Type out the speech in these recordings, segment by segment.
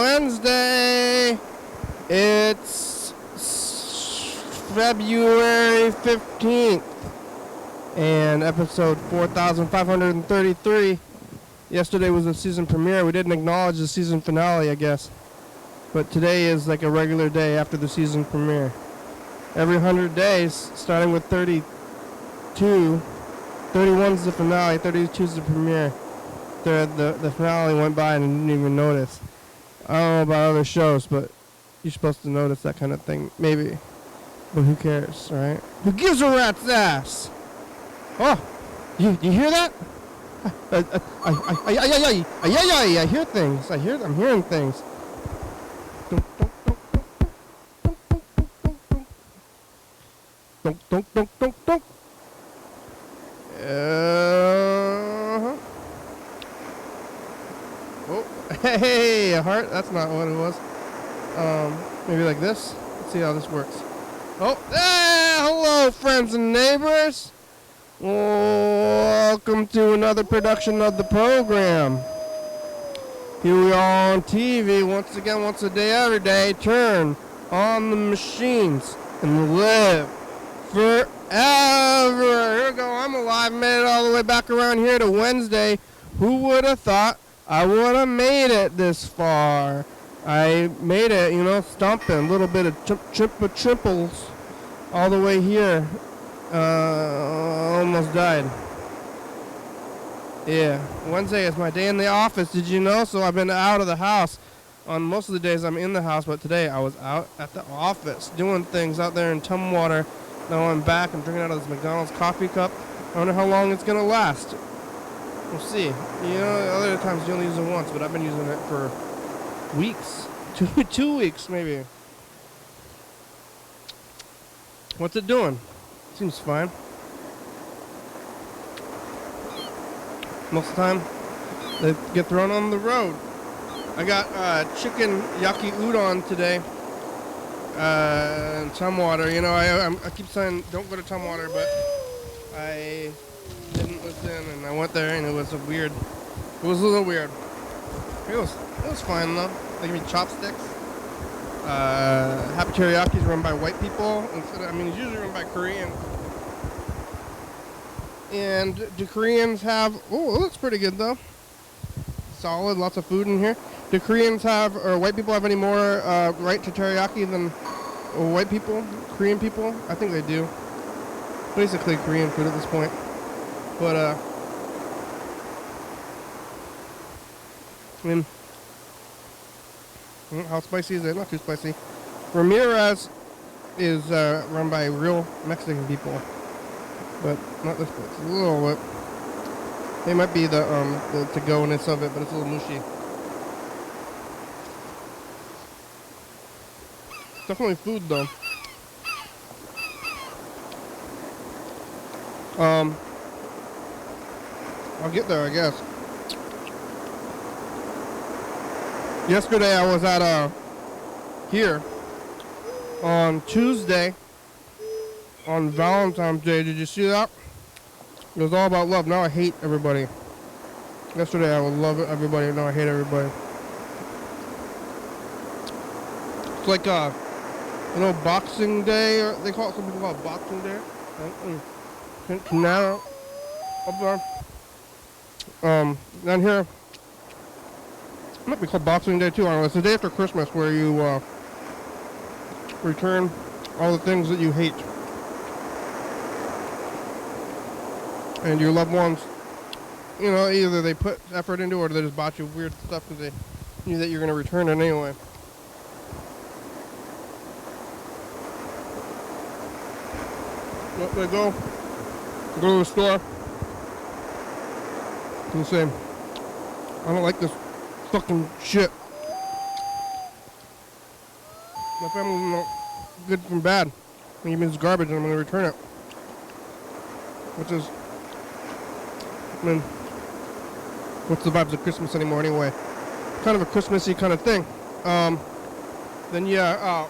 Wednesday. It's February 15th and episode 4533. Yesterday was the season premiere. We didn't acknowledge the season finale, I guess. But today is like a regular day after the season premiere. Every 100 days, starting with 32, 31 is the finale, 32 is the premiere. The finale went by and I didn't even notice. I don't know about other shows, but you're supposed to notice that kind of thing, maybe. But who cares, right? Who gives a rat's ass? Oh, you hear that? I hear things. I'm hearing things. Don't. Oh, hey, a heart? That's not what it was. Maybe like this. Let's see how this works. Oh, hello, friends and neighbors. Welcome to another production of the program. Here we are on TV once again, once a day, every day. Turn on the machines and live forever. Here we go. I'm alive. Made it all the way back around here to Wednesday. Who would have thought I would have made it this far? I made it, stomping. A little bit of chimples all the way here. Almost died. Yeah, Wednesday is my day in the office. Did you know? So I've been out of the house. On most of the days I'm in the house, but today I was out at the office doing things out there in Tumwater. Now I'm back. I'm drinking out of this McDonald's coffee cup. I wonder how long it's gonna last. We'll see. Other times you only use it once, but I've been using it for weeks. 2 weeks maybe. What's it doing? Seems fine. Most of the time, they get thrown on the road. I got chicken yaki udon today in Tumwater. I keep saying don't go to Tumwater, but I didn't listen, and I went there, and it was weird. It was a little weird. It was fine though. They give me chopsticks. Happy Teriyaki is run by white people. It's usually run by Koreans. And do Koreans have... Oh, it looks pretty good, though. Solid, lots of food in here. Do Koreans have, or white people have any more right to teriyaki than white people? Korean people? I think they do. Basically Korean food at this point. But, how spicy is it? Not too spicy. Ramirez is run by real Mexican people. But not this place. It's a little bit. It might be the to-go-ness of it, but it's a little mushy. Definitely food though. I'll get there, I guess. Yesterday I was at here on Tuesday. On Valentine's Day, did you see that? It was all about love. Now I hate everybody. Yesterday I would love everybody. Now I hate everybody. It's like Boxing Day. Or they call it. Some people call it Boxing Day. Canada up there. Down here, it might be called Boxing Day too. I don't know. It's the day after Christmas where you return all the things that you hate. And your loved ones, either they put effort into it or they just bought you weird stuff because they knew that you're going to return it anyway. But they go to the store and say, I don't like this fucking shit. My family's not good from bad. It means it's garbage and I'm going to return it. Which is... what's the vibes of Christmas anymore anyway? Kind of a Christmassy kind of thing. Then yeah,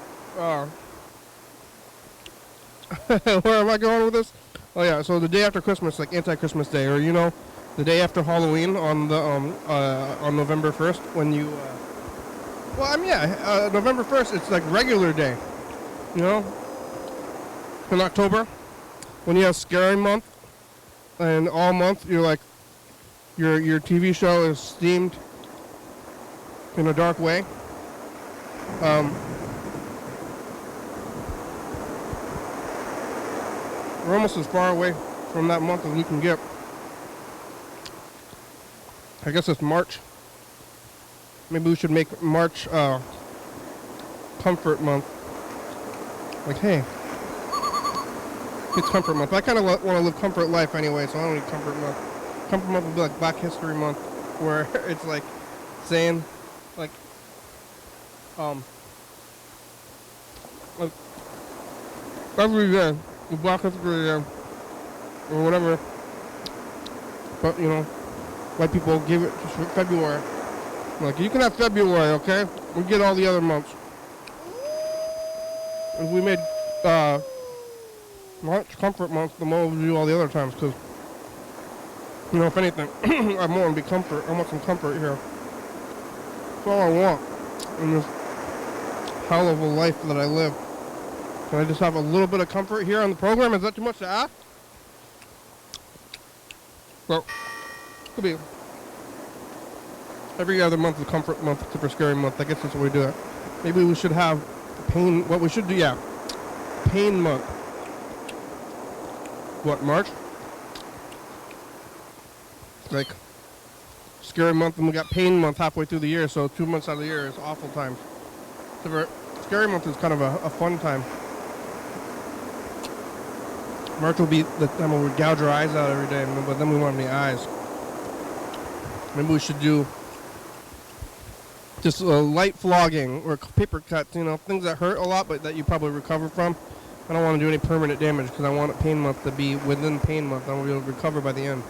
where am I going with this? Oh yeah, so the day after Christmas, like anti-Christmas day, or the day after Halloween on the on November 1st when you November 1st it's like regular day, you know, in October when you have scary month and all month you're like your TV show is themed in a dark way. We're almost as far away from that month as we can get. I guess it's March. Maybe we should make March comfort month. Like, hey, it's comfort month. I kind of want to live comfort life anyway, so I don't need comfort month. Comfort month would be like Black History Month, where it's like saying, like every day, Black History Day, or whatever. But, you know, white people give it to February. Like, you can have February, okay? We get all the other months. If we made March comfort month, the more we do all the other times, because, you know, if anything, I want to be comfort. I want some comfort here. That's all I want in this hell of a life that I live. Can I just have a little bit of comfort here on the program? Is that too much to ask? Well, could be. Every other month is comfort month, except for scary month. I guess that's what we do it. Maybe we should have pain. What we should do, yeah, pain month. What, March? Like scary month, and we got pain month halfway through the year. So 2 months out of the year is awful times. So scary month is kind of a fun time. March will be the time where we gouge our eyes out every day, but then we won't have any eyes. Maybe we should do just light flogging or paper cuts, you know, things that hurt a lot but that you probably recover from. I don't want to do any permanent damage because I want pain month to be within pain month. I want to be able to recover by the end.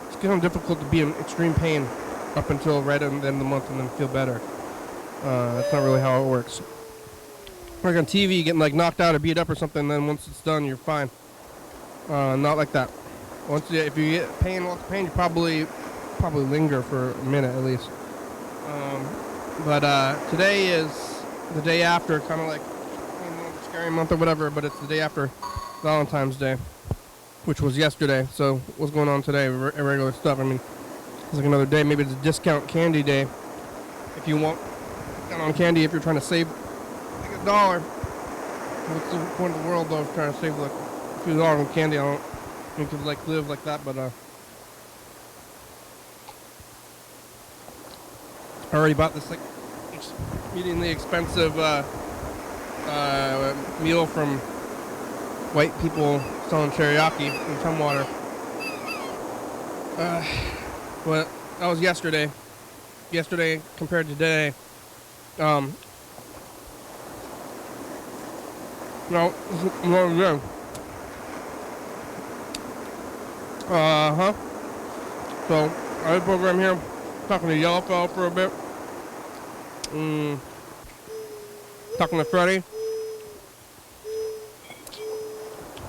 It's kind of difficult to be in extreme pain up until right at the end of the month and then feel better. That's not really how it works. Like on TV, getting like knocked out or beat up or something, then once it's done, you're fine. Not like that. If you get lots of pain, you probably linger for a minute at least. But today is the day after, kind of like scary month or whatever, but it's the day after Valentine's Day, which was yesterday. So what's going on today? Irregular stuff. I mean, it's like another day. Maybe it's a discount candy day. If you want discount on candy, if you're trying to save like $1. What's the point of the world though? Trying to save like a few dollars on candy. I don't think you could like live like that, but I already bought this like exceedingly expensive meal from white people selling teriyaki in Tumwater. But that was yesterday. Yesterday compared to today. No, good. So I have a program here. Talking to Yellowfell for a bit. Talking to Freddie.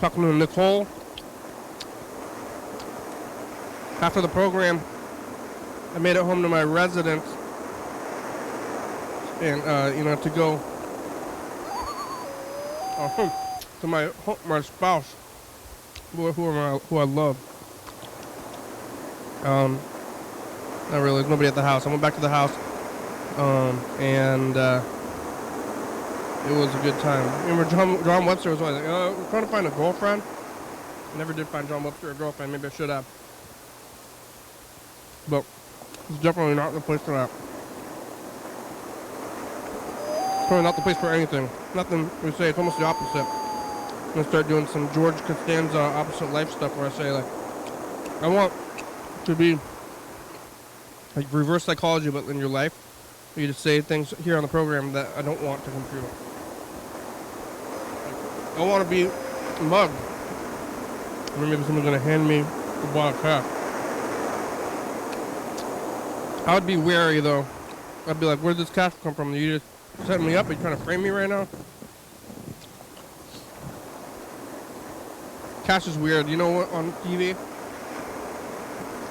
Talking to Nicole. After the program, I made it home to my residence, and to go to my spouse, who I love. Not really. There's nobody at the house. I went back to the house, and it was a good time. Remember John Webster was always like, we're trying to find a girlfriend. I never did find John Webster a girlfriend. Maybe I should have. But it's definitely not the place for that. It's probably not the place for anything. Nothing we say, it's almost the opposite. I'm going to start doing some George Costanza opposite life stuff where I say, like, I want to be like reverse psychology, but in your life. You just say things here on the program that I don't want to come true. I don't want to be mugged. Or maybe someone's going to hand me a bottle of cash. I would be wary, though. I'd be like, where'd this cash come from? You just setting me up? Are you trying to frame me right now? Cash is weird. You know what? On TV,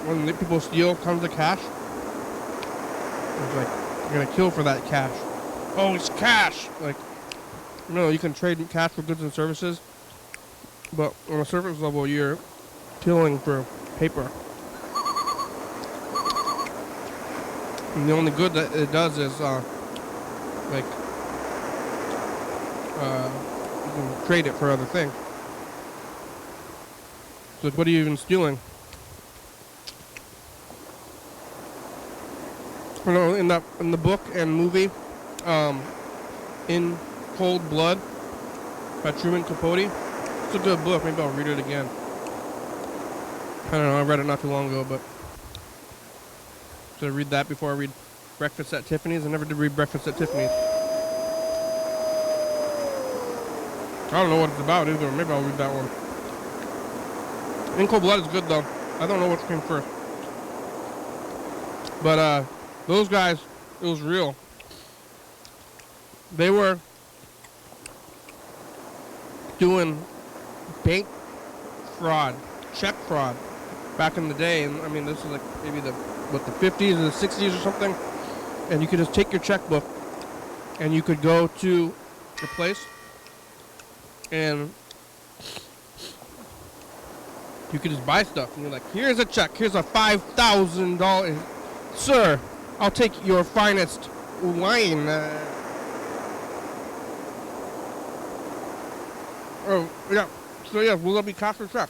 when people steal tons of cash, it's like, you're gonna kill for that cash. Oh, it's cash! Like, no, you can trade cash for goods and services, but on a surface level, you're killing for paper. And the only good that it does is, like, you can trade it for other things. So, like, what are you even stealing? You know, in the book and movie, In Cold Blood by Truman Capote. It's a good book. Maybe I'll read it again. I don't know. I read it not too long ago, but should I read that before I read Breakfast at Tiffany's? I never did read Breakfast at Tiffany's. I don't know what it's about either. Maybe I'll read that one. In Cold Blood is good though. I don't know which came first. But those guys, it was real. They were doing bank fraud, check fraud back in the day. And I mean, this is like maybe the 50s or the 60s or something. And you could just take your checkbook and you could go to the place and you could just buy stuff. And you're like, here's a check. Here's a $5,000. Sir, I'll take your finest wine. Oh, yeah. So, yeah, will that be cash or check?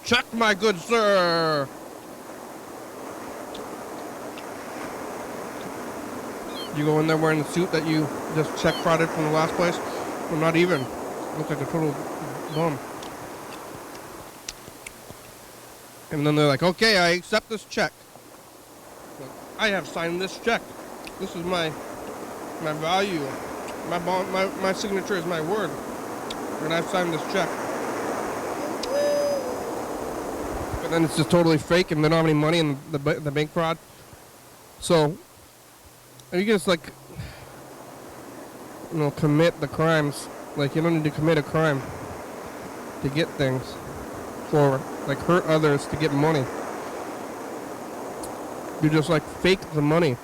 Check, my good sir. You go in there wearing the suit that you just check frauded from the last place? Well, not even. Looks like a total bum. And then they're like, okay, I accept this check. Like, I have signed this check. This is my value. My bond, my signature is my word. And I've signed this check. But then it's just totally fake and they don't have any money in the bank fraud. So, you just like, you know, commit the crimes. Like, you don't need to commit a crime to get things. Or, like, hurt others to get money. You just, like, fake the money.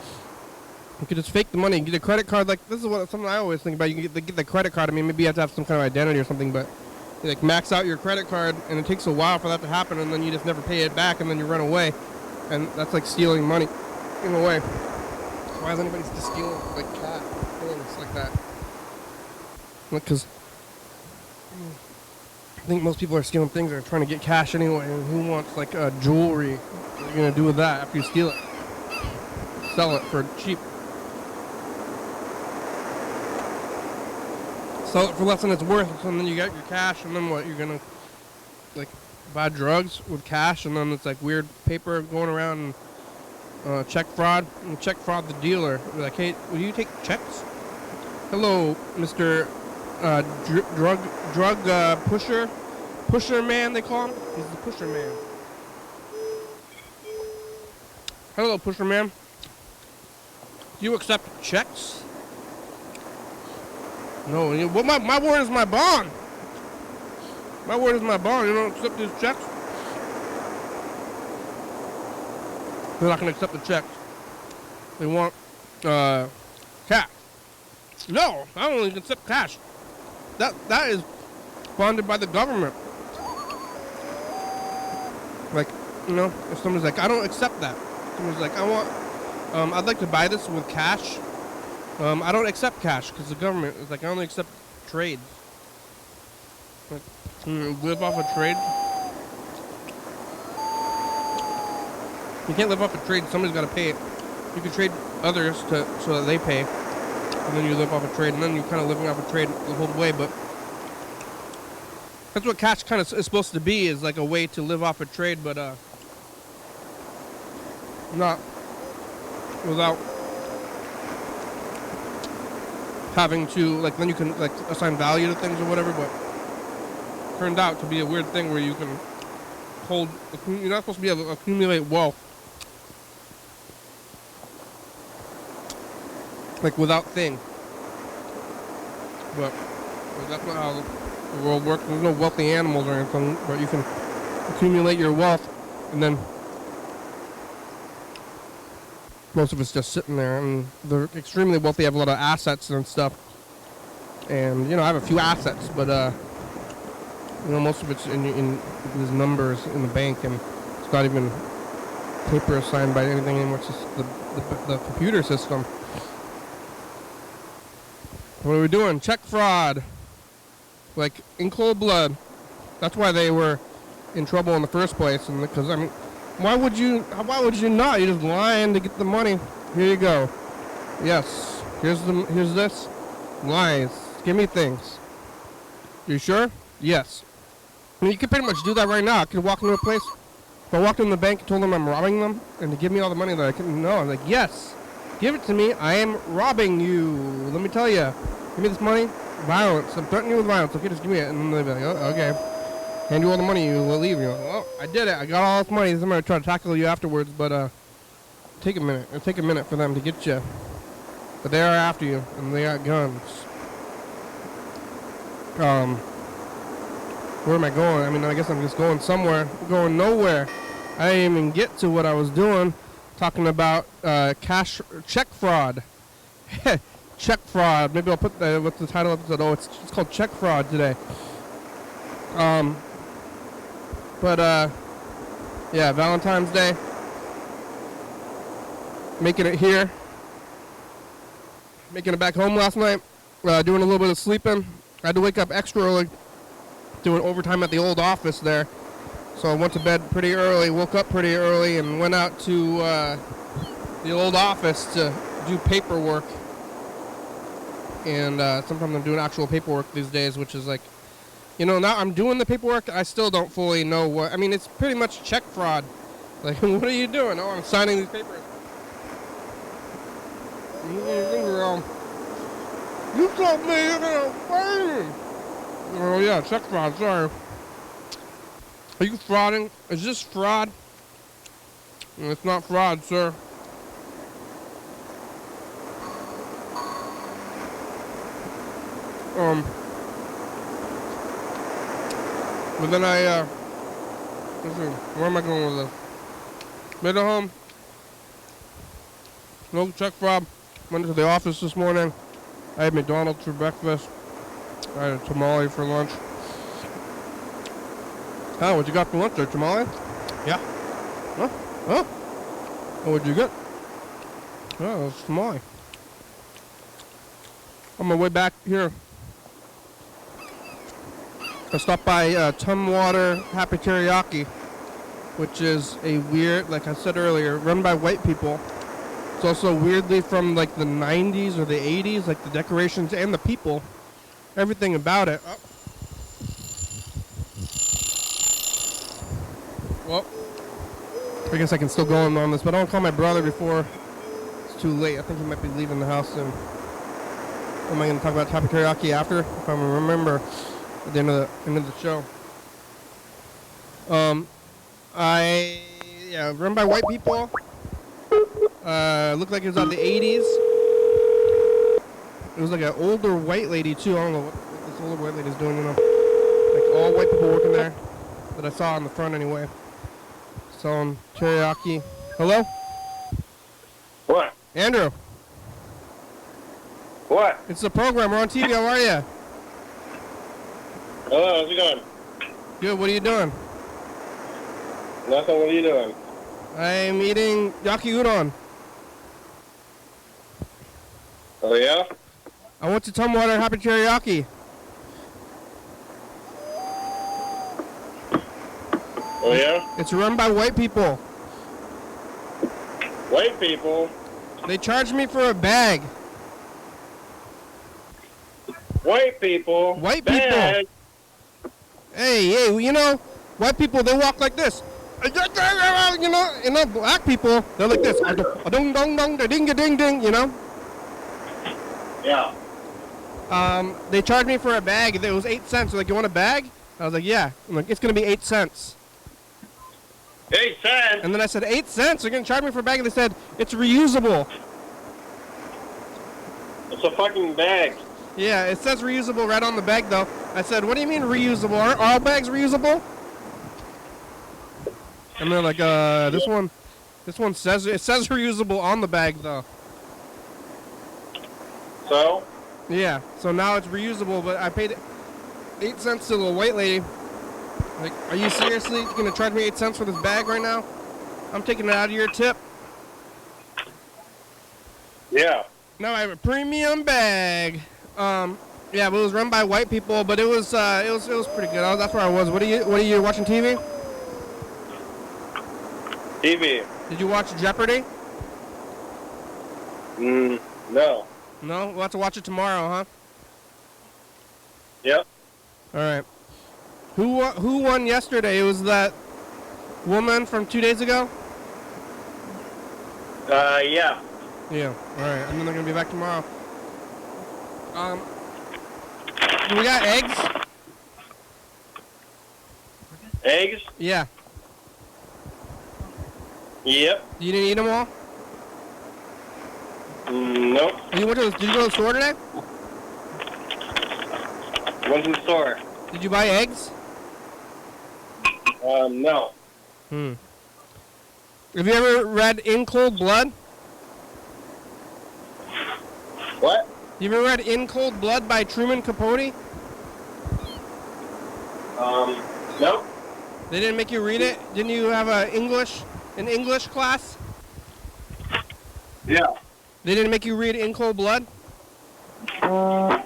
You could just fake the money. You get a credit card. Like, this is something I always think about. You can get the credit card. I mean, maybe you have to have some kind of identity or something, but you, like, max out your credit card, and it takes a while for that to happen, and then you just never pay it back, and then you run away. And that's like stealing money in a way. Why is anybody just stealing, like, things like that? Because I think most people are stealing things or trying to get cash anyway. And who wants, like, jewelry? What are you going to do with that after you steal it? Sell it for cheap. Sell it for less than it's worth, and then you get your cash, and then what? You're going to, like, buy drugs with cash, and then it's, like, weird paper going around and check fraud. And check fraud the dealer. You're like, hey, will you take checks? Hello, Mr. Drug pusher man, they call him. He's the pusher man. Hello, pusher man. Do you accept checks? No. Well, my word is my bond. My word is my bond. You don't accept these checks? They're not going to accept the checks. They want cash. No, I don't even accept cash. That is funded by the government. Like, you know, if somebody's like, I don't accept that. Somebody's like, I'd like to buy this with cash. I don't accept cash because the government is like, I only accept trades. Like, live off of trade. You can't live off of trade. Somebody's got to pay it. You can trade others so that they pay, and then you live off of trade, and then you're kind of living off of trade the whole way. But that's what cash kind of is supposed to be, is like a way to live off of trade, but not without having to, like, then you can, like, assign value to things or whatever. But it turned out to be a weird thing where you can you're not supposed to be able to accumulate wealth, like, without things. But that's not how the world works. There's no wealthy animals or anything, but you can accumulate your wealth, and then most of it's just sitting there. And they're extremely wealthy, have a lot of assets and stuff. And, you know, I have a few assets, but, you know, most of it's in these numbers in the bank, and it's not even paper signed by anything anymore. It's just the computer system. What are we doing? Check fraud. Like, in cold blood. That's why they were in trouble in the first place. And because, I mean, why would you not? You're just lying to get the money. Here you go. Yes. Here's this. Lies. Give me things. You sure? Yes. I mean, you could pretty much do that right now. I could walk into a place. If I walked in the bank and told them I'm robbing them and to give me all the money that I couldn't know, I'm like, yes. Give it to me. I am robbing you. Let me tell you. Give me this money. Violence. I'm threatening you with violence. Okay, just give me it. And then they'll be like, oh, okay. Hand you all the money. You will leave. You're like, oh, I did it. I got all this money. I'm going to try to tackle you afterwards, but take a minute. It'll take a minute for them to get you. But they are after you, and they got guns. Where am I going? I mean, I guess I'm just going somewhere. I'm going nowhere. I didn't even get to what I was doing. Talking about check fraud. Check fraud. Maybe I'll put what's the title of the episode? Oh, it's called Check Fraud today. Yeah, Valentine's Day. Making it here. Making it back home last night. Doing a little bit of sleeping. I had to wake up extra early. Doing overtime at the old office there. So I went to bed pretty early, woke up pretty early, and went out to the old office to do paperwork. And sometimes I'm doing actual paperwork these days, which is like, you know, now I'm doing the paperwork. I still don't fully know what. I mean, it's pretty much check fraud. Like, what are you doing? Oh, I'm signing these papers. You told me you're gonna find me. Oh yeah, check fraud. Sorry. Are you frauding? Is this fraud? It's not fraud, sir. But then let's see, where am I going with this? Made it home. No check fraud. Went to the office this morning. I had McDonald's for breakfast. I had a tamale for lunch. Oh, what you got for lunch there, tamale? Yeah. Huh? Huh? Oh, what'd you get? Oh, it's tamale. On my way back here, I stopped by Tumwater Happy Teriyaki, which is a weird, like I said earlier, run by white people. It's also weirdly from like the 90s or the 80s, like the decorations and the people. Everything about it. Oh. Well, I guess I can still go on this, but I don't call my brother before it's too late. I think he might be leaving the house soon. Am I going to talk about Happy Teriyaki after? If I remember at the end of the show. Run by white people. Looked like it was out of the 80s. It was like an older white lady too. I don't know what this older white lady's doing, you know. Like all white people working there that I saw in the front anyway. Selling teriyaki. Hello? What? Andrew. What? It's the program. We're on TV. How are you? Hello, how's it going? Good. What are you doing? Nothing, what are you doing? I'm eating yaki udon. Oh, yeah? I went to Tumwater Happy Teriyaki. Oh, yeah? It's run by white people. White people? They charged me for a bag. White people? White Bad. people. Hey, you know, white people, they walk like this. You know, black people, they're like this. Dong dong dong, ding ding ding, you know? Yeah. They charged me for a bag. It was 8 cents. They're like, you want a bag? I was like, yeah. I'm like, it's going to be 8 cents. 8 cents? And then I said, 8 cents? They're going to charge me for a bag? And they said, it's reusable. It's a fucking bag. Yeah, it says reusable right on the bag, though. I said, what do you mean reusable? Are all bags reusable? And they're like, this one says reusable on the bag though. So? Yeah, so now it's reusable, but I paid 8 cents to the white lady. Like, are you seriously gonna charge me 8 cents for this bag right now? I'm taking it out of your tip. Yeah. Now I have a premium bag. Yeah, but it was run by white people, but it was pretty good. That's where I was. What are you watching TV? TV. Did you watch Jeopardy? No. No? We'll have to watch it tomorrow, huh? Yep. All right. Who won yesterday? It was that woman from 2 days ago? Yeah. Yeah. All right. And then they're going to be back tomorrow. We got eggs? Eggs? Yeah. Yep. You didn't eat them all? Nope. Did you go to the store today? Went to the store. Did you buy eggs? No. Have you ever read In Cold Blood? What? You ever read In Cold Blood by Truman Capote? Nope. They didn't make you read it? Didn't you have an English class? Yeah. They didn't make you read In Cold Blood? No.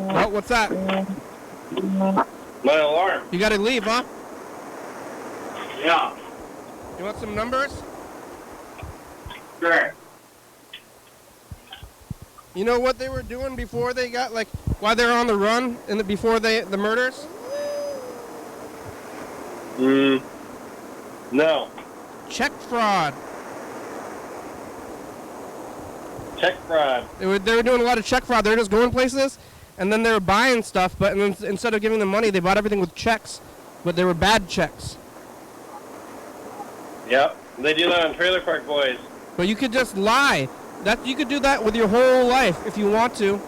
Well, what's that? My alarm. You gotta leave, huh? Yeah. You want some numbers? Sure. You know what they were doing before they got, like, while they were on the run and before the murders? No. Check fraud. Check fraud. They were doing a lot of check fraud. They were just going places, and then they were buying stuff, but then instead of giving them money, they bought everything with checks, but they were bad checks. Yep. They do that on Trailer Park Boys. But you could just lie. You could do that with your whole life if you want to.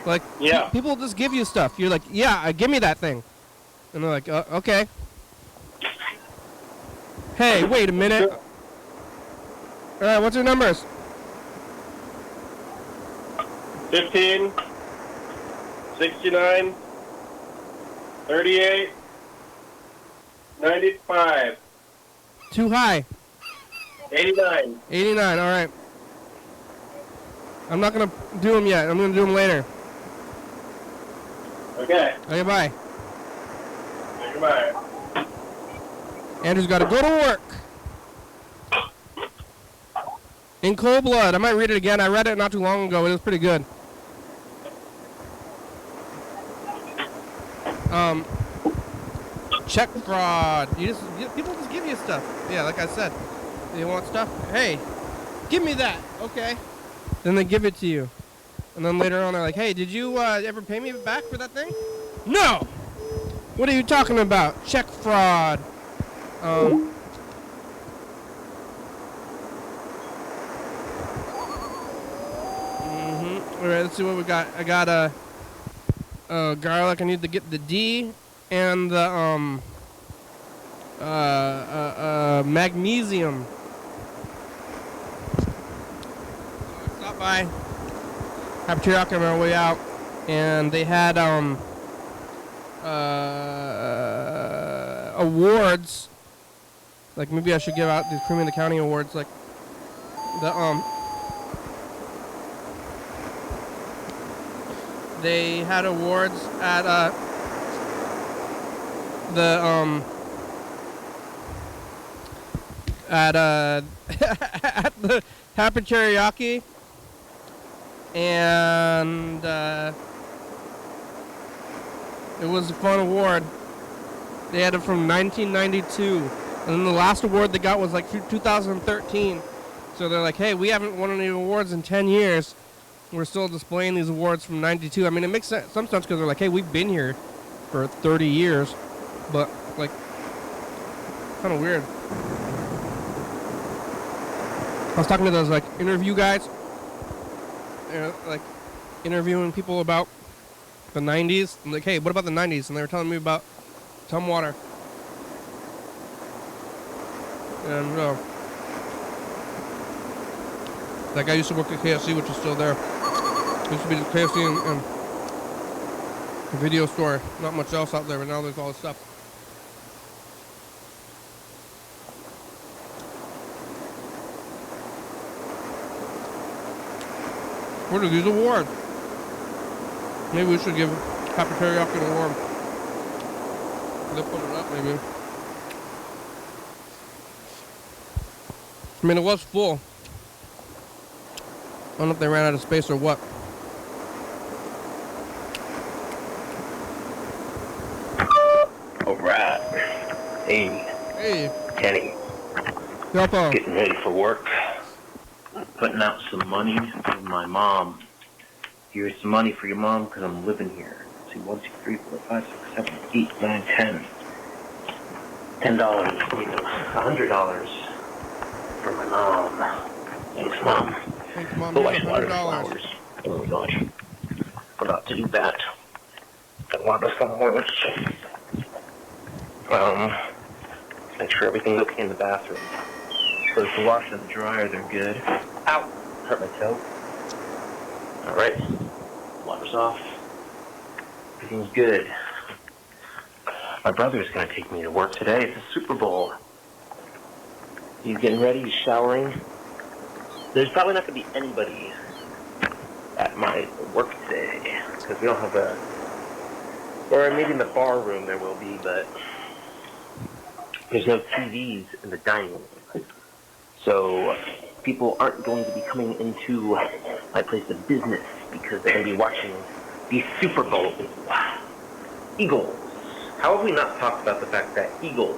Like, yeah. People just give you stuff. You're like, yeah, give me that thing. And they're like, okay. Hey, wait a minute. All right, what's your numbers? 15, 69, 38, 95. Too high. 89. 89, all right. I'm not going to do them yet. I'm going to do them later. Okay. Okay, bye. Goodbye. Andrew's got to go to work. In Cold Blood. I might read it again. I read it not too long ago. It was pretty good. Check fraud. People just give you stuff. Yeah, like I said. They want stuff. Hey, give me that. Okay. Then they give it to you. And then later on they're like, hey, did you ever pay me back for that thing? No! What are you talking about? Check fraud. Alright, let's see what we got. I got garlic. I need to get the D and the magnesium. So I stopped by Hapateriak on our way out, and they had awards. Like, maybe I should give out the Cream of the County awards. Like the they had awards at at the Hapateriak, and it was a fun award. They had it from 1992, and then the last award they got was like 2013. So they're like, hey, we haven't won any awards in 10 years. We're still displaying these awards from 92. I mean, it makes some sense because they're like, hey, we've been here for 30 years. But, like, kind of weird. I was talking to those, like, interview guys. Like, interviewing people about the 90s. I'm like, hey, what about the 90s? And they were telling me about some water. And that guy used to work at KFC, which is still there. Used to be the KFC and a video store. Not much else out there, but now there's all this stuff. What are these awards? Maybe we should give Happy Teriyaki an award. They'll put it up, maybe. I mean, it was full. I don't know if they ran out of space or what. Alright. Hey. Hey. Kenny. Yup. Getting ready for work. Putting out some money for my mom. Here's some money for your mom because I'm living here. See, 1, 2, 3, 4, 5, 6, 7, 8, 9, 10. $10. $100 for my mom. Thanks, Mom. Thanks, Mom. Oh, I Here's should water the $100. flowers. Oh my gosh. Forgot to do that. Gotta water the flowers. Make sure everything's okay in the bathroom. Close the washer and the dryer, they're good. Ow! Hurt my toe. Alright. Water's off. Everything's good. My brother's gonna take me to work today. It's a Super Bowl. He's getting ready, he's showering. There's probably not gonna be anybody at my work today, because we don't have a, or maybe in the bar room there will be, but there's no TVs in the dining room. So people aren't going to be coming into my place of business because they're going to be watching the Super Bowl. Eagles. How have we not talked about the fact that Eagle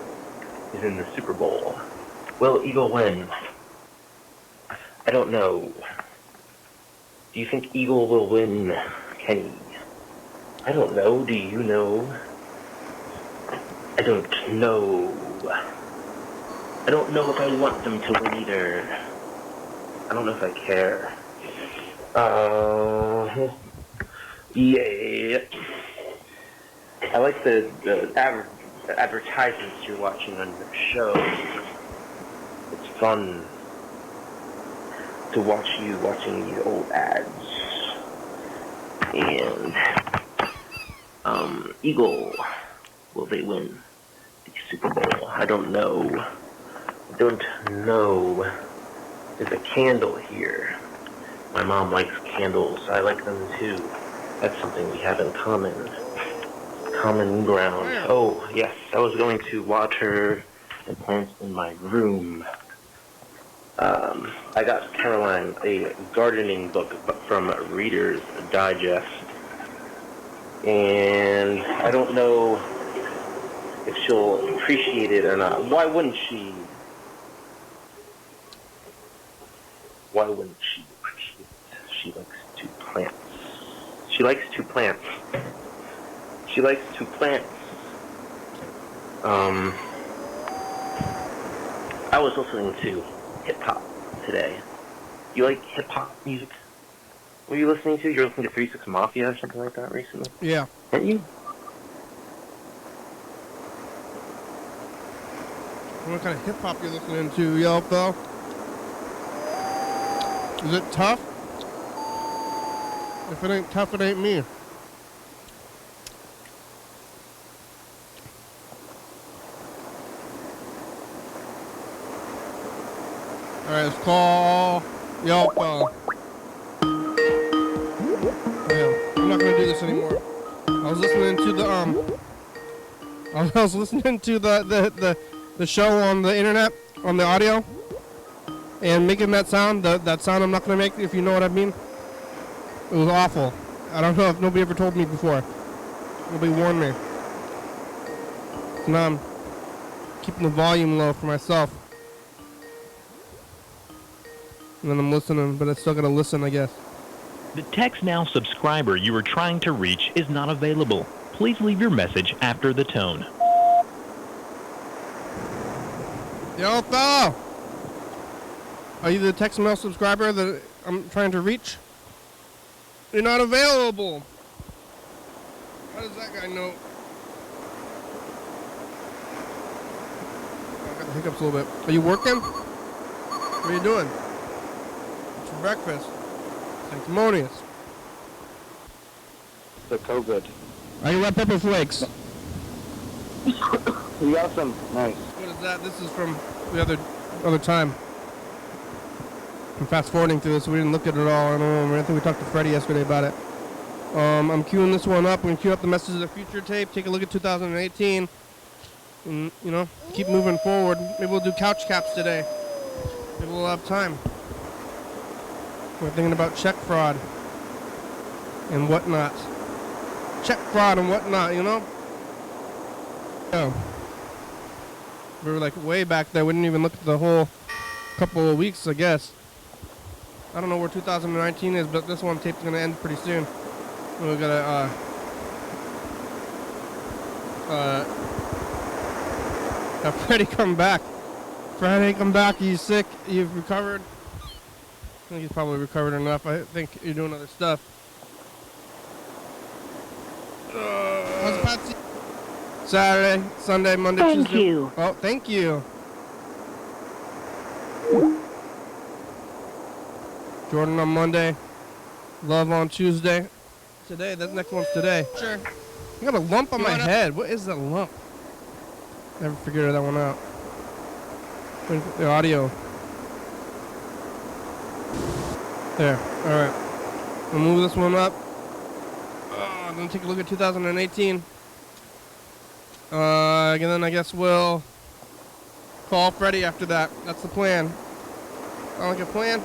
is in the Super Bowl? Will Eagle win? I don't know. Do you think Eagle will win, Kenny? I don't know. Do you know? I don't know. I don't know if I want them to win either. I don't know if I care. Yeah. I like the advertisements you're watching on your show. It's fun to watch you watching these old ads. And, Eagle, will they win the Super Bowl? I don't know. I don't know. There's a candle here. My mom likes candles. I like them too. That's something we have in common. Common ground. Oh, yes. I was going to water the plants in my room. I got Caroline a gardening book from Reader's Digest. And I don't know if she'll appreciate it or not. Why wouldn't she? Why wouldn't she appreciate it? She likes to plant. She likes to plant. She likes to plant. I was listening to hip-hop today. You like hip-hop music? What are you listening to? You're listening to 3 6 Mafia or something like that recently? Yeah. Aren't you? What kind of hip-hop you listening to, yo, Phil? Is it tough? If it ain't tough, it ain't me. Alright, let's call yo, Phil. Yeah, I'm not gonna do this anymore. I was listening to the I was listening to the show on the internet, on the audio, and making that sound, that sound I'm not going to make, if you know what I mean. It was awful. I don't know if nobody ever told me before. Nobody warned me. So now I'm keeping the volume low for myself. And then I'm listening, but I still got to listen, I guess. The Text Now subscriber you are trying to reach is not available. Please leave your message after the tone. Yo, fellow! Are you the text mail subscriber that I'm trying to reach? You're not available. How does that guy know? hiccups a little bit. Are you working? What are you doing? What's for breakfast? Sanctimonious. The COVID. Are you red pepper flakes? We got some. Nice. What is that? This is from the other time. I'm fast forwarding through this, so we didn't look at it all. I don't know. I think we talked to Freddie yesterday about it. I'm queuing this one up. I'm going to queue up the Messages of the Future tape. Take a look at 2018. And, you know, keep moving forward. Maybe we'll do couch caps today. Maybe we'll have time. We're thinking about check fraud and whatnot. Check fraud and whatnot, you know? Oh. We were like way back there. We didn't even look at the whole couple of weeks, I guess. I don't know where 2019 is, but this one tape's going to end pretty soon. We're going to, have Freddie come back. Freddie, come back. Are you sick? You've recovered? I think he's probably recovered enough. I think you're doing other stuff. How's Patsy? Saturday, Sunday, Monday, Thank Tuesday. you. Oh, thank you. Jordan on Monday. Love on Tuesday. Today, that next one's today. Sure. I got a lump on my head. What is that lump? Never figured that one out. The audio. There. Alright. We'll move this one up. I'm going to take a look at 2018. And then I guess we'll call Freddie after that. That's the plan. Sound like a plan?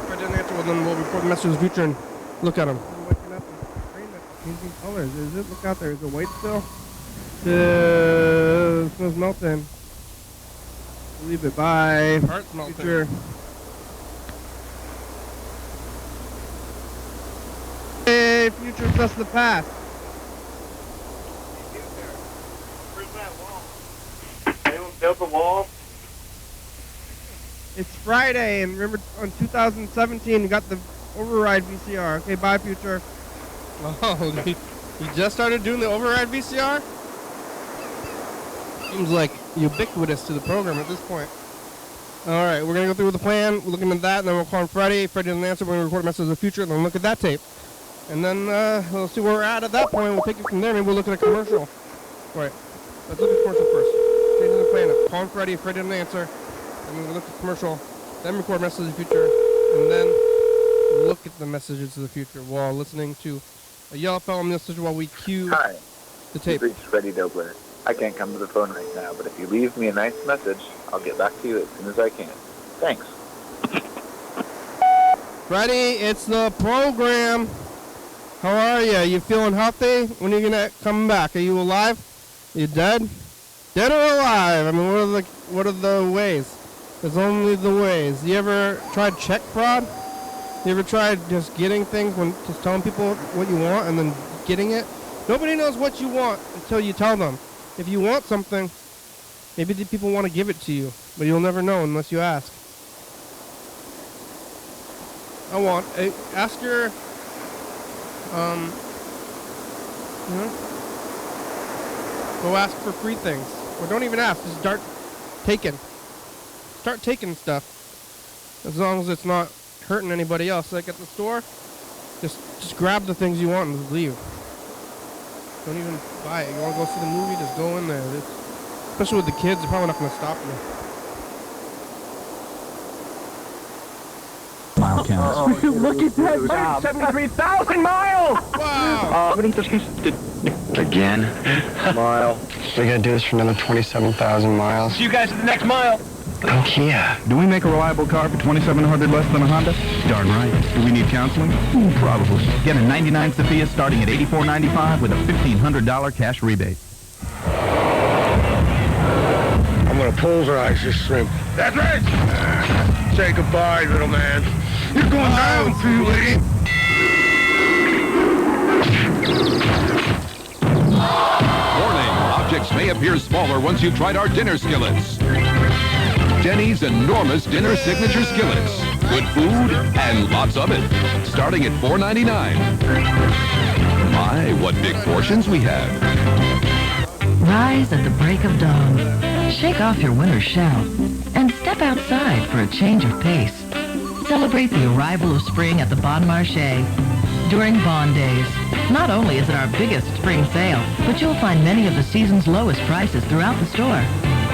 If I didn't answer, well then we'll record the Message of the Future and look at them. Waking up and rain that's changing colors. Is it? Look out there. Is it white still? It smells melting. Leave it. Bye. Heart's melting. Future. Hey, future just the past. Where's that wall? Anyone built a wall? It's Friday, and remember on 2017 you got the override VCR. Okay, bye, future. Oh, you just started doing the override VCR? Seems like ubiquitous to the program at this point. Alright, we're going to go through with the plan. We're looking at that, and then we'll call Freddie. Freddie doesn't answer. We're going to record a Message of the Future, and then look at that tape. And then we'll see where we're at that point. We'll take it from there. Maybe we'll look at a commercial. Right. Let's look at the commercial first. Changing the plan up. Call Freddie. If Freddie doesn't answer. And then we'll look at the commercial. Then record Message of the Future. And then look at the Messages of the Future while listening to a Yellow Fellow message while we cue the tape. You've reached Freddie Dobler. I can't come to the phone right now, but if you leave me a nice message, I'll get back to you as soon as I can. Thanks. Freddie, it's the program. How are you? You feeling healthy? When are you gonna come back? Are you alive? Are you dead? Dead or alive? I mean, what are the ways? There's only the ways. You ever tried check fraud? You ever tried just getting things just telling people what you want and then getting it? Nobody knows what you want until you tell them. If you want something, maybe the people want to give it to you, but you'll never know unless you ask. Ask your, go ask for free things. Or don't even ask, just start taking. Start taking stuff. As long as it's not hurting anybody else. Like at the store, just grab the things you want and just leave. Don't even buy it. You want to go see the movie, just go in there. Especially with the kids, they're probably not going to stop you. Mile count. Look at that! 73,000 miles! Wow! Again? Mile. We're gonna do this for another 27,000 miles. See you guys at the next mile. Oh, yeah. Do we make a reliable car for $2,700 less than a Honda? Darn right. Do we need counseling? Probably. Get a 99 Sophia starting at $84.95 with a $1,500 cash rebate. I'm gonna pulverize this shrimp. That's right! Say goodbye, little man. You're going down, Pee-wee! Warning, objects may appear smaller once you've tried our dinner skillets. Denny's enormous dinner signature skillets. Good food and lots of it. Starting at $4.99. My, what big portions we have. Rise at the break of dawn. Shake off your winter shell and step outside for a change of pace. Celebrate the arrival of spring at the Bon Marché during Bond Days. Not only is it our biggest spring sale, but you'll find many of the season's lowest prices throughout the store.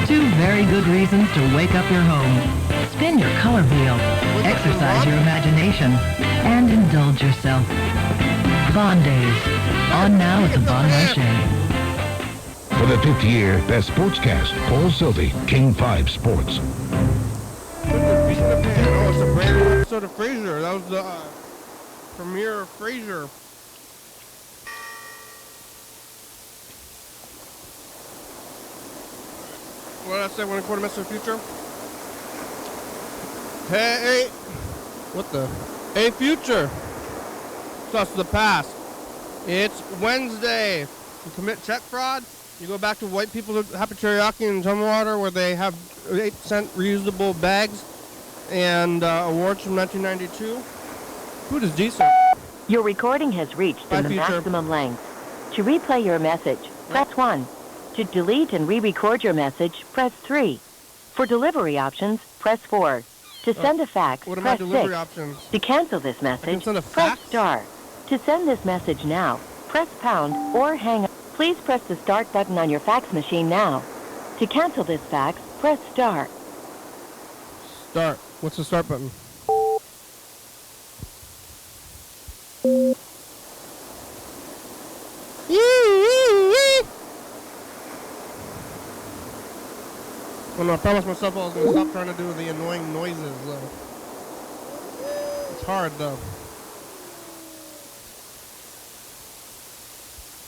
2 very good reasons to wake up your home. Spin your color wheel, exercise your imagination, and indulge yourself. Bond Days. On now at the Bon Marché. For the 5th year, Best Sportscast, Paul Sylvie, King 5 Sports. Oh, it's a brand new episode of Frasier. That was the premiere of Frasier. What did I say? 1 1/4 minutes to the future? Hey, what the? Hey, future. That's the past. It's Wednesday. You commit check fraud. You go back to white people at Happy Teriyaki in Tumwater where they have 8-cent reusable bags and awards from 1992. Food is decent. Your recording has reached the maximum length. To replay your message, press 1. To delete and re-record your message, press 3. For delivery options, press 4. To send a fax, what are press my delivery 6. options? To cancel this message, press star. To send this message now, press pound or hang up. Please press the start button on your fax machine now. To cancel this fax, press star. Start. What's the start button? Well, no, I promised myself I was going to stop trying to do the annoying noises, though. It's hard, though.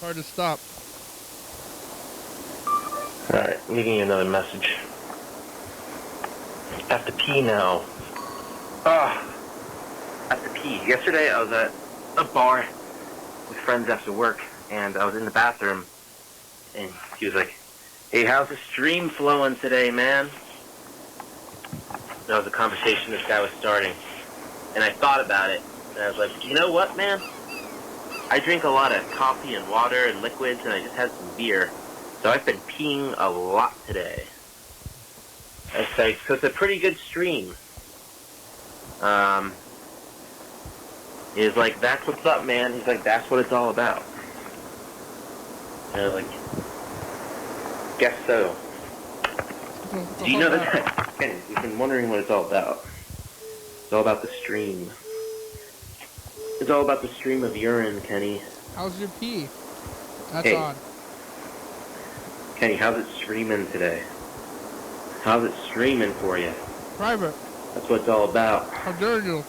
Hard to stop. Alright, leaving you another message. I have to pee now. I have to pee. Yesterday I was at a bar with friends after work, and I was in the bathroom, and he was like, "Hey, how's the stream flowing today, man?" That was a conversation this guy was starting. And I thought about it, and I was like, you know what, man? I drink a lot of coffee and water and liquids, and I just had some beer. So I've been peeing a lot today. I say, so it's a pretty good stream. He's like, that's what's up, man. He's like, that's what it's all about. And I was like, guess so. Do you know that? Kenny, we've been wondering what it's all about. It's all about the stream. It's all about the stream of urine, Kenny. How's your pee? That's hey. odd. Kenny, how's it streaming today? How's it streaming for you? Private. That's what it's all about. How dare you?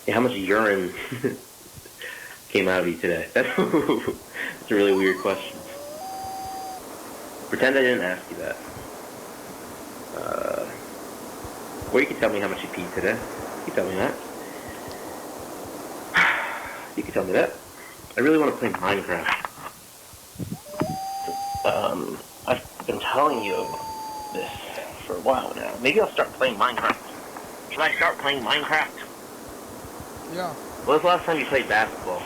Hey, how much urine came out of you today? That's a really weird question. Pretend I didn't ask you that. Or you can tell me how much you peed today. You can tell me that. You can tell me that. I really want to play Minecraft. I've been telling you this for a while now. Maybe I'll start playing Minecraft. Should I start playing Minecraft? Yeah. When was the last time you played basketball?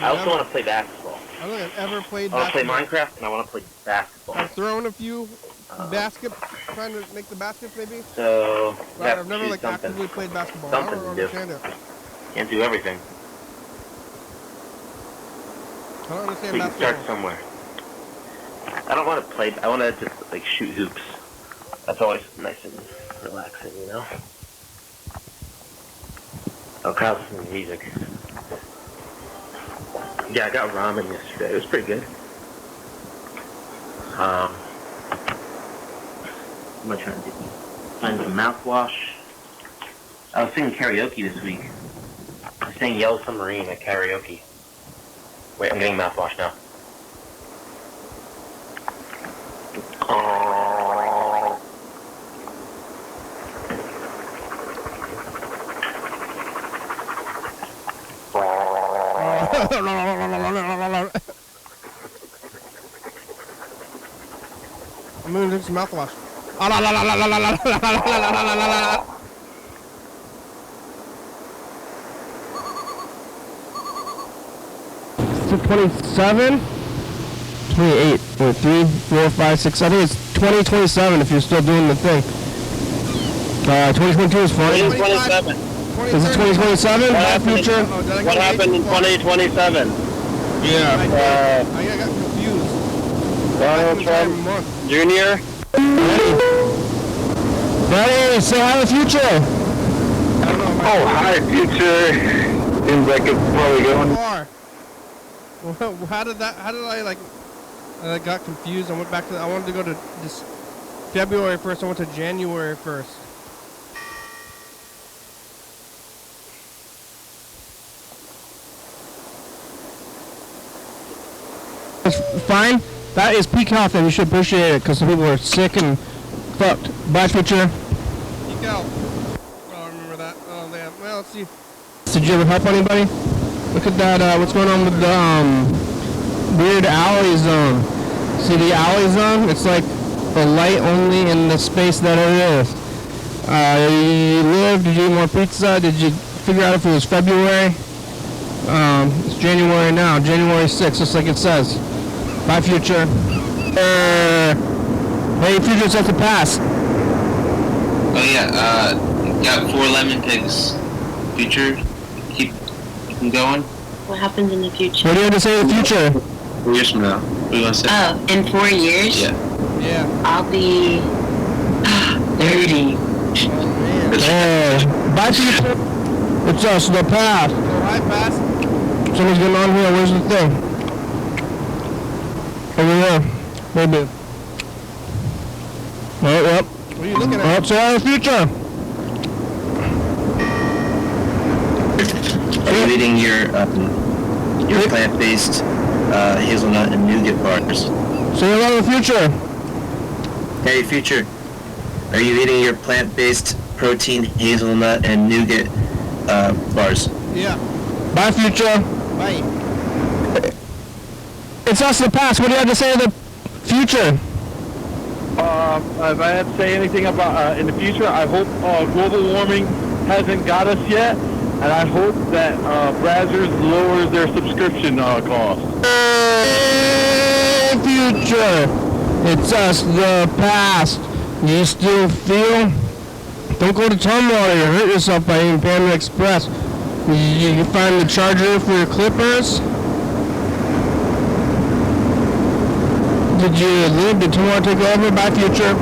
I also want to play basketball. I don't think I've ever played I want to play basketball. Minecraft and I want to play basketball. I've thrown a few baskets, trying to make the baskets maybe. So, But I've never actively played basketball. Something I don't to understand do. it. Can't do everything. I don't understand So you can basketball. start somewhere. I don't want to play, I want to just like shoot hoops. That's always nice and relaxing, you know? Oh, Kyle's listening to music. Yeah, I got ramen yesterday. It was pretty good. What am I trying to do? Find some mouthwash. I was singing karaoke this week. I sang Yellow Submarine at karaoke. Wait, I'm getting mouthwash now. I'm gonna drink some mouthwash. It's 27. 28 or 3, 4, 5, 6. I think it's 2027 if you're still doing the thing. 2022 is fine. 2027. Is it 2027? Bye, future. What happened in 2027? Yeah. I got confused. Donald Trump Jr. Ready? Say hi to future. Oh, hi, future. Seems like it's probably going. How did I got confused. I went back to, I wanted to go to this February 1st. I went to January 1st. It's fine. That is peak health, and you should appreciate it because some people are sick and fucked. Bye, future. Peak health. Oh, I remember that. Oh, man. Well, let's see. Did you ever help anybody? Look at that. What's going on with the weird alley zone? See the alley zone? It's like a light only in the space that it is. You live? Did you eat more pizza? Did you figure out if it was February? It's January now. January 6th, just like it says. Bye, future. Hey, future, it's at the pass. Oh yeah, got 4 lemon pigs. Future, keep going. What happens in the future? What do you have to say in the future? 4 years from now. What do you want to say? Oh, in 4 years? Yeah. Yeah. I'll be 30. Hey, bye, future. It's us, the pass. Oh, hi, pass. Somebody's getting on here. Where's the thing? Over there. Maybe. Oh, yep. What are you looking at? Say hi to the future. Are you eating your plant-based hazelnut and nougat bars? Say hello to the future. Hey, future. Are you eating your plant-based protein hazelnut and nougat bars? Yeah. Bye, future. Bye. It's us in the past. What do you have to say to the future? If I had to say anything about in the future, I hope global warming hasn't got us yet, and I hope that Brazzers lowers their subscription cost. Hey, future. It's us, the past. You still feel? Don't go to Tumwater. You hurt yourself by eating Panda Express. You can find the charger for your clippers. Did you live? Did Tumwater take over? Bye, future.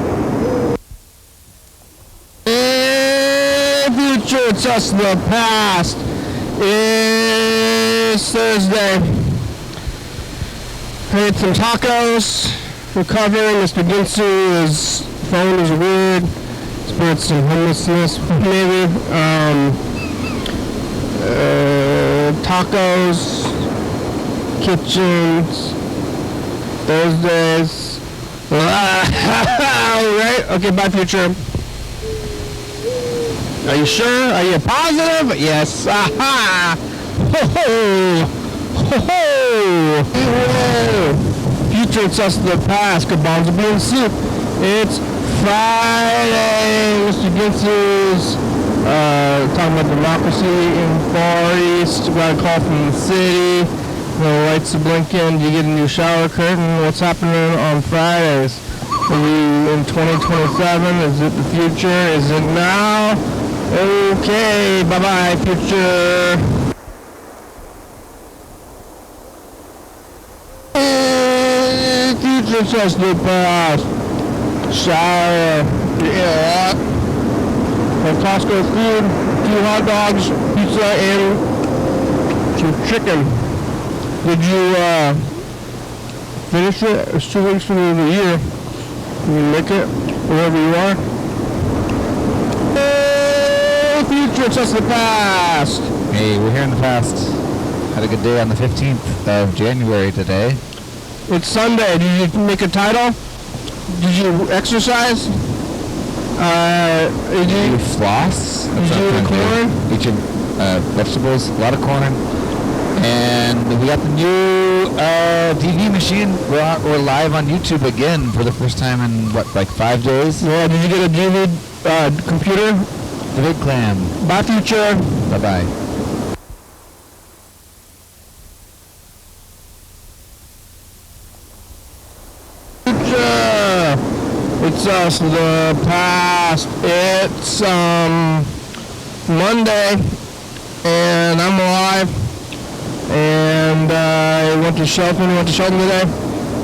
Hey, future. It's us, the past. It's Thursday. I ate some tacos. Recovering. Mr. Ginsu's phone is weird. Experienced some homelessness, maybe. Tacos, kitchens, Thursdays. Alright, okay, bye, future. Are you sure? Are you positive? Yes. Aha! Ho ho! Ho ho! Whoa! Future, it's us in the past. Kabobs are being soup. It's Friday. Mr. Ginsu's talking about democracy in Far East. Got a call from the city. The lights are blinking. Do you get a new shower curtain? What's happening on Fridays? Are we in 2027? Is it the future? Is it now? Okay. Bye-bye, future. Future says the past. Shower. Yeah. Costco food, 2 hot dogs, pizza, and some chicken. Did you finish it? It's 2 weeks from the year. Can you make it wherever you are? Hey, future, it's us in the past. Hey, we're here in the past. Had a good day on the 15th of January today. It's Sunday. Did you make a title? Did you exercise? Did you floss? Did you eat corn? Eat your vegetables, a lot of corn. And we got the new DV machine. We're live on YouTube again for the first time in, like 5 days? Yeah, did you get a DV computer? The big clam. Bye, future. Bye-bye. It's us, the past. It's Monday, and I'm alive. And I went to Shelton. You went to Shelton today?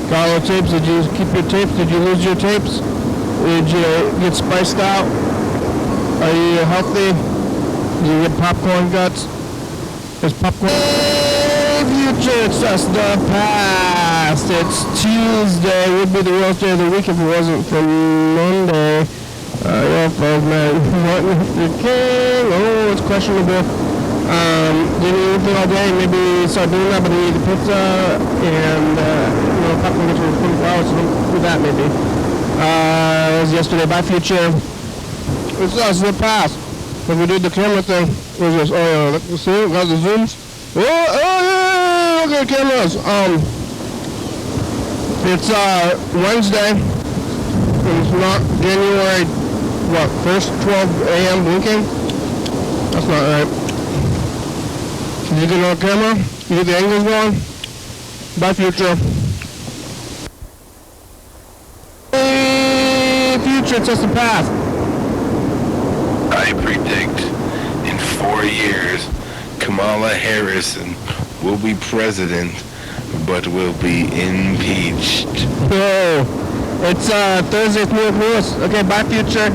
Got all the tapes. Did you keep your tapes? Did you lose your tapes? Did you get spiced out? Are you healthy? Did you get popcorn guts? There's popcorn. Future, it's just the past. It's Tuesday. Would be the worst day of the week if it wasn't for Monday. Yeah, folks, man. Martin Luther King. Oh, it's questionable. Didn't eat anything all day. Maybe start doing that, but I eat the pizza and popcorn gets for 24 hours, so don't do that maybe. It was yesterday. Bye, future. It's us, the past. When we did the camera thing, it was just, oh, yeah, see, got the zooms. Oh, yeah, look at the cameras. It's Wednesday. It's not January, 1st, 12 a.m. blinking? That's not right. Did you get on camera? You get the angles going? Bye, future. Hey, future, it's just the past. I predict in 4 years, Kamala Harris will be president, but will be impeached. Whoa. It's Thursday with New York Lewis. Okay, bye, future.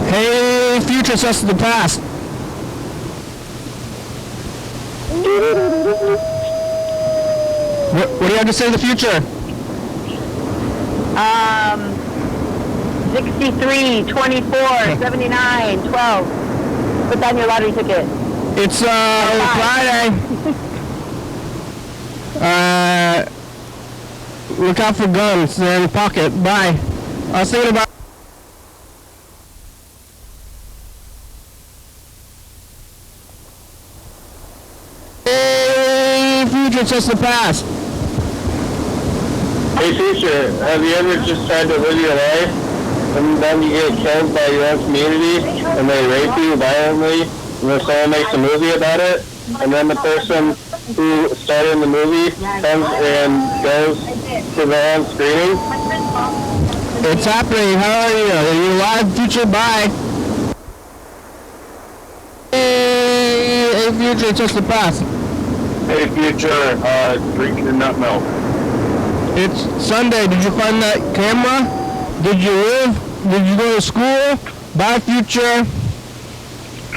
Hey, future, it's us in the past. What do you have to say to the future? 63, 24, 79, 12. Put down your lottery ticket. It's Friday. Look out for guns. They're in the pocket. Bye. I was thinking about. Hey, future, it's just the past. Hey, teacher, have you ever just tried to live your life and then you get killed by your own community and they rape you violently and then someone makes a movie about it and then the person who started in the movie comes and goes to their own screening? It's happening. How are you? Are you live, future? Bye. Hey, future, it's just the past. Hey, future, drink your nut milk. It's Sunday. Did you find that camera? Did you live? Did you go to school? Bye, future.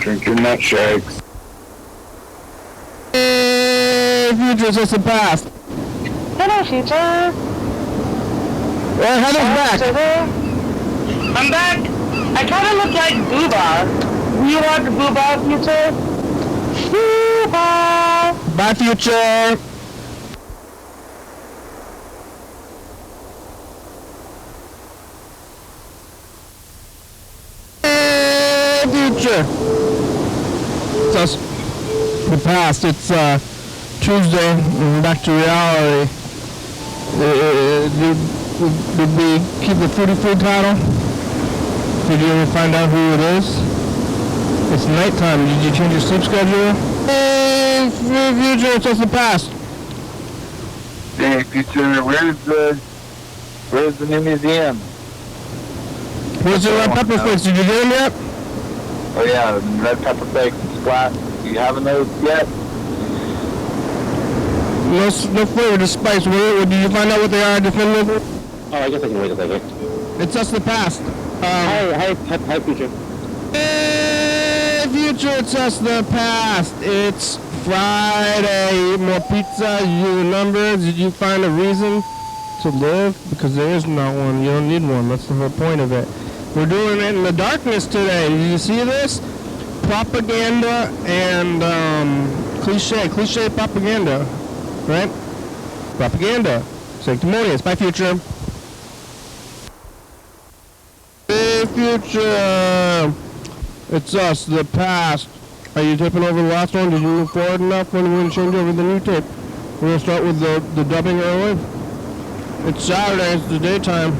Drink your nut shakes. Hey, future, it's just the past. Hello, future. Well, Heather's back. I'm back. I kind of look like Booba. You want the Booba, future? Booba. Bye, future. Future. It's us, the past. It's Tuesday. We're back to reality. Did we keep the Fruity Food title? Did you ever find out who it is? It's nighttime. Did you change your sleep schedule? Hey, future. It's just the past. Hey, future, where's the new museum? Where's the red pepper flakes? Did you get them yet? Oh yeah, red pepper flakes and Splat. You having those yet? No flavor, just spice. Did you find out what they are definitively? Oh, I guess I can wait a second. It's just the past. Hi, future. Hey, future, it's just the past. It's Friday. Eat more pizza. You do the numbers. Did you find a reason to live? Because there is not one. You don't need one. That's the whole point of it. We're doing it in the darkness today. Did you see this? Propaganda and cliche propaganda, right? Propaganda. Sanctimonious. Bye, future. Hey, future. It's us, the past. Are you taping over the last one? Did you move forward enough? When are we going to change over the new tape? We're going to start with the dubbing early. It's Saturday. It's the daytime.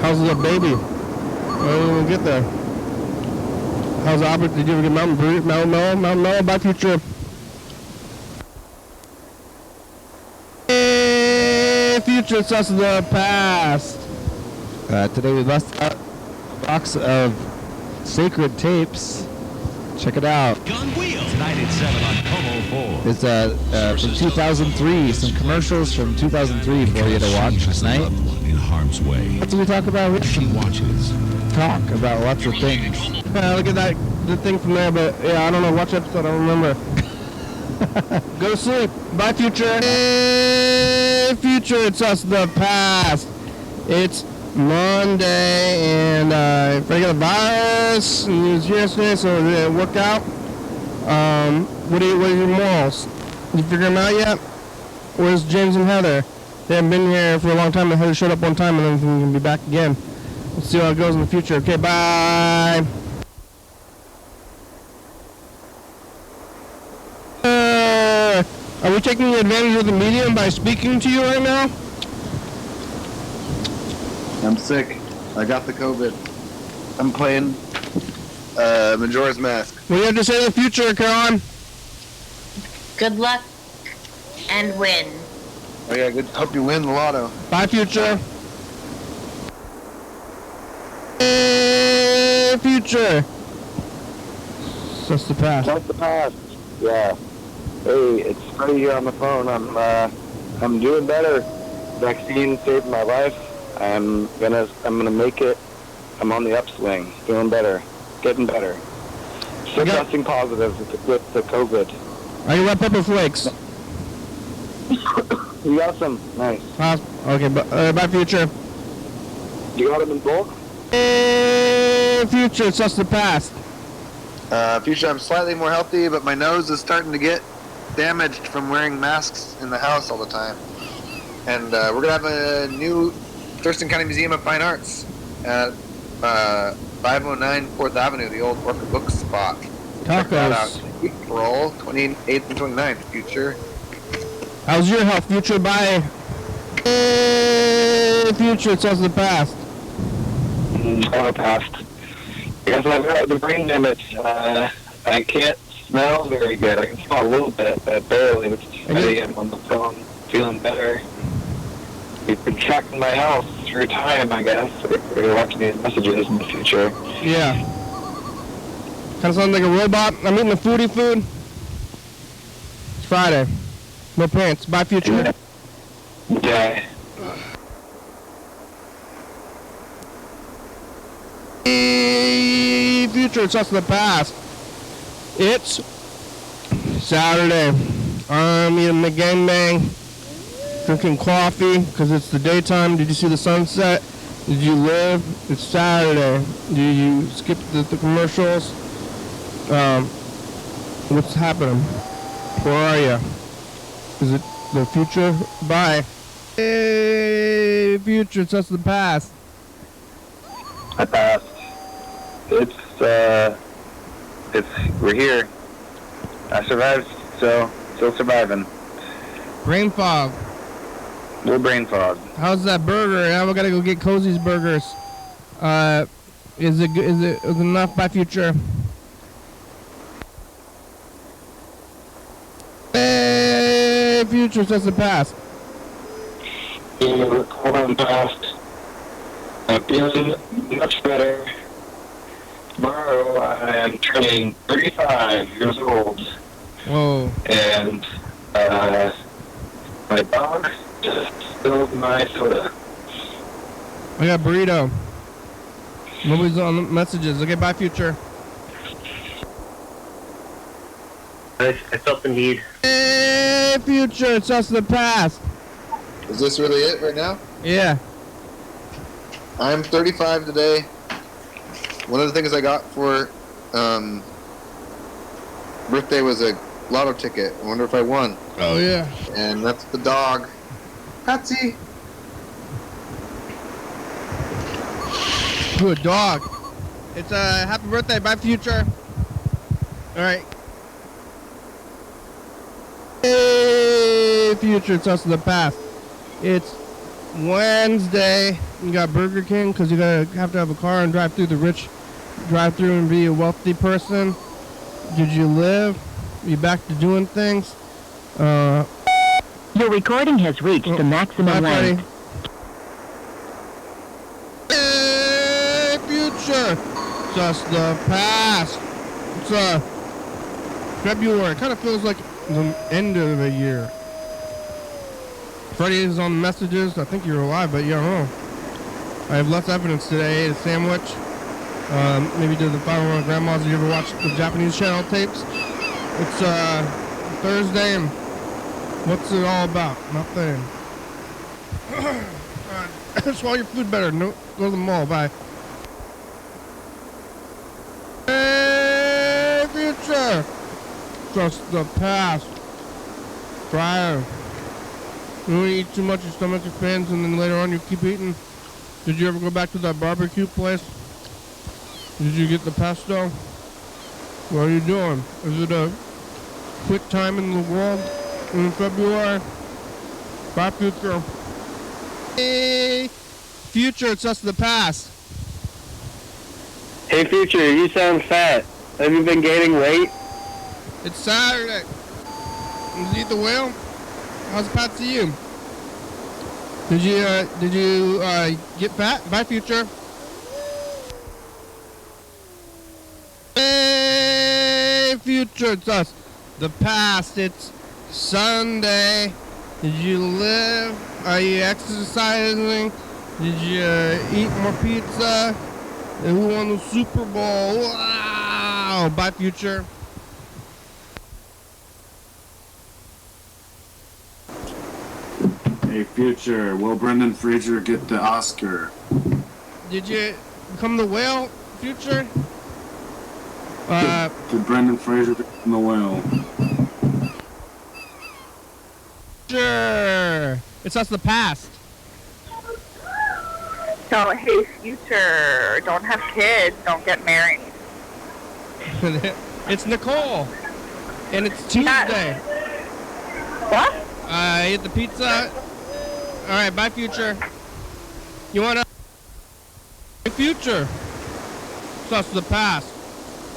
How's the baby? I didn't even get there. How's Albert? Did you ever get Mountain Mellow? Bye, future. Hey, future, it's us in the past. Today we bust out a box of sacred tapes. Check it out. Gun Wheel. Tonight at 7 on Como 4. It's from 2003. Some commercials from 2003 for you to watch tonight. In harm's way. What do we talk about? She watches. Talk about lots of things. Look at that, the thing from there, but yeah, I don't know. Watch episode, I don't remember. Go to sleep. Bye, future. Hey, future, it's us, the past. It's Monday, and I forgot the virus. It was yesterday, so it worked out. What are your morals? You figure them out yet? Where's James and Heather? They haven't been here for a long time. Heather showed up one time, and then we can be back again. Let's see how it goes in the future. Okay, bye. Are we taking advantage of the medium by speaking to you right now? I'm sick. I got the COVID. I'm playing Majora's Mask. What do you have to say in the future, Caroline? Good luck and win. Oh yeah, good. Hope you win the lotto. Bye, future. Hey, future. That's the past. That's the past. Yeah. Hey, it's Freddie here on the phone. I'm doing better. Vaccine saved my life. I'm gonna make it. I'm on the upswing. Doing better. Getting better. Still testing positive with the COVID. Are you red pepper flakes? You got some. Nice. Okay, bye, future. You got them in bulk? Hey, future, it's just the past. Future, I'm slightly more healthy, but my nose is starting to get damaged from wearing masks in the house all the time. And we're going to have a new Thurston County Museum of Fine Arts at 509 4th Avenue, the old Orchid Book spot. Check that out. April 28th and 29th, future. How's your health, future? Bye. Hey, future, it's just the past. Past. Because I've got the brain damage. I can't smell very good. I can smell a little bit, but barely. Which is funny. I'm on the phone, feeling better. You've been tracking my health through time, I guess. You're watching these messages in the future. Yeah. Kind of sounds like a robot. I'm eating the foodie food. It's Friday. No pants. Bye, future. Yeah. Hey, future, it's us in the past. It's Saturday. I'm eating the gangbang, drinking coffee because it's the daytime. Did you see the sunset? Did you live? It's Saturday. Did you skip the commercials? What's happening? Where are you? Is it the future? Bye. Hey, future, it's us in the past. I passed. We're here. I survived, so still surviving. Brain fog. We're brain fog. How's that burger? Now we gotta go get Cozy's Burgers. Is it enough by future? Hey, future says the past. Hold on, past. I'm feeling much better. Tomorrow I am turning 35 years old. Whoa. And my dog just spilled my soda. I got burrito. Nobody's on the messages. Okay, bye, future. I felt the need. Hey, future, it's us in the past. Is this really it right now? Yeah. I'm 35 today. One of the things I got for birthday was a lotto ticket. I wonder if I won. Oh, yeah. And that's the dog. Patsy. Good dog. It's a happy birthday, bye, future. All right. Hey, future, it's us in the past. It's Wednesday. You got Burger King because you're going to have to have a car and drive through the rich drive-through and be a wealthy person. Did you live? Are you back to doing things? Your recording has reached the maximum length. future, just the past. It's February. It kind of feels like the end of the year. Freddie is on messages. I think you're alive, but yeah, I don't know. I have less evidence today. I ate a sandwich. Maybe did the 501 Grandmas. Did you ever watch the Japanese channel tapes? It's Thursday, and what's it all about? Nothing. Swallow your food better. No, go to the mall. Bye. Hey, future. Just the past. Try. You don't eat too much, your stomach expands, and then later on you keep eating. Did you ever go back to that barbecue place? Did you get the pesto? What are you doing? Is it a quick time in the world in February? Bye, future. Hey, future, it's just the past. Hey, Future, you sound fat. Have you been gaining weight? It's Saturday. Did you eat the whale? How's it past to you? Did you get fat? Bye, future. Hey, future, it's us. The past, it's Sunday. Did you live? Are you exercising? Did you eat more pizza? And who won the Super Bowl? Wow! Bye, future. Hey, Future, will Brendan Fraser get the Oscar? Did you become the whale, future? Did Brendan Fraser become the whale? Sure. It's us, the past. So, hey, future, don't have kids, don't get married. It's Nicole. And it's Tuesday. What? I ate the pizza. Alright, bye, future. You wanna... Future. It's us, the past.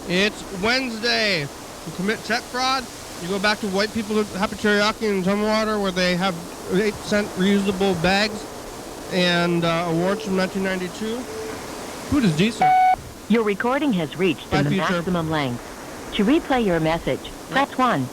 It's Wednesday. You commit check fraud, you go back to white people at Happy Teriyaki and Tumwater where they have 8-cent reusable bags and awards from 1992. Food is decent. Your recording has reached Bye, the future. maximum length. To replay your message, press 1.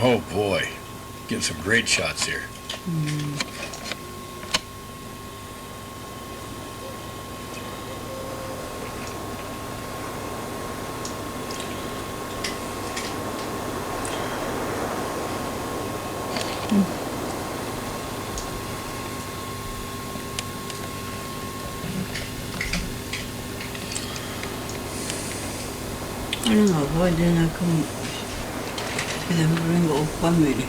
Oh boy, getting some great shots here. Ano nga, pwede na kung pinag-bring of family.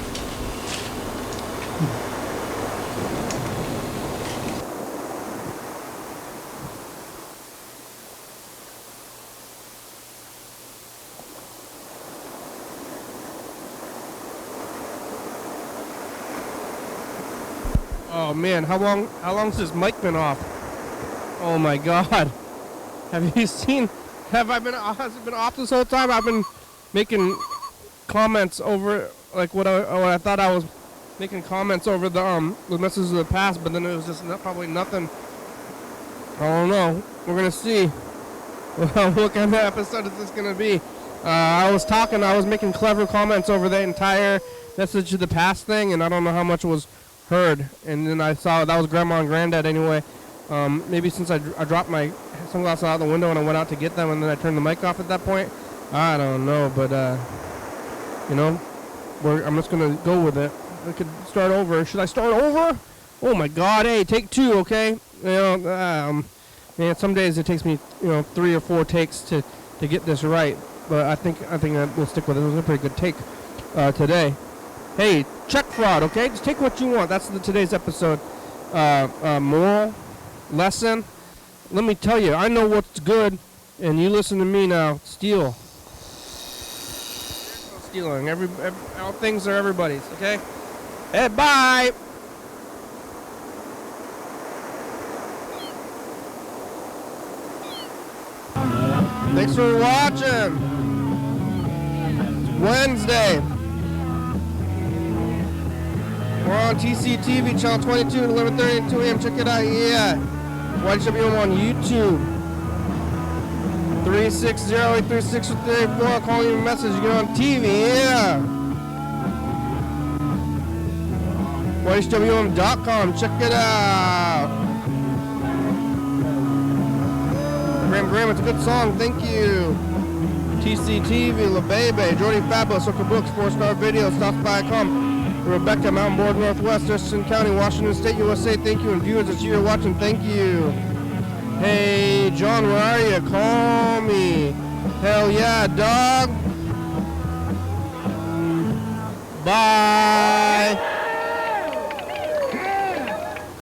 Oh man, how long's this mic been off? Oh my god. Have you seen, has it been off this whole time? I've been making comments over, like what I thought I was making comments over the messages of the past, but then it was just probably nothing. I don't know. We're gonna see. What kind of episode is this gonna be? I was making clever comments over the entire message of the past thing, and I don't know how much was heard. And then I saw that was Grandma and Granddad anyway. Maybe since I dropped my sunglasses out the window and I went out to get them, and then I turned the mic off at that point. I don't know, but you know, I'm just gonna go with it. I could start over. Should I start over, Oh my God! Hey, take 2, okay? You know, man, some days it takes me, 3 or 4 takes to get this right. But I think that we'll stick with it. It was a pretty good take today. Hey, check fraud, okay? Just take what you want. That's today's episode. Moral lesson. Let me tell you, I know what's good, and you listen to me now. Steal. There's no stealing. All things are everybody's, okay? Hey, bye! Thanks for watching. It's Wednesday. We're on TCTV, channel 22 at 11:30 2 a.m. Check it out, yeah. YDHWM on YouTube. 360-836-34. Calling you a message. You get on TV, yeah. YDHWM.com. Check it out. Graham, it's a good song. Thank you. TCTV, La Bebe, Jordy Fabulous, Hooker Books, 4-Star Video, Stops.com. Rebecca, Mountain Board Northwest, Thurston County, Washington State, USA. Thank you. And viewers that you're watching, thank you. Hey, John, where are you? Call me. Hell yeah, dog. Bye.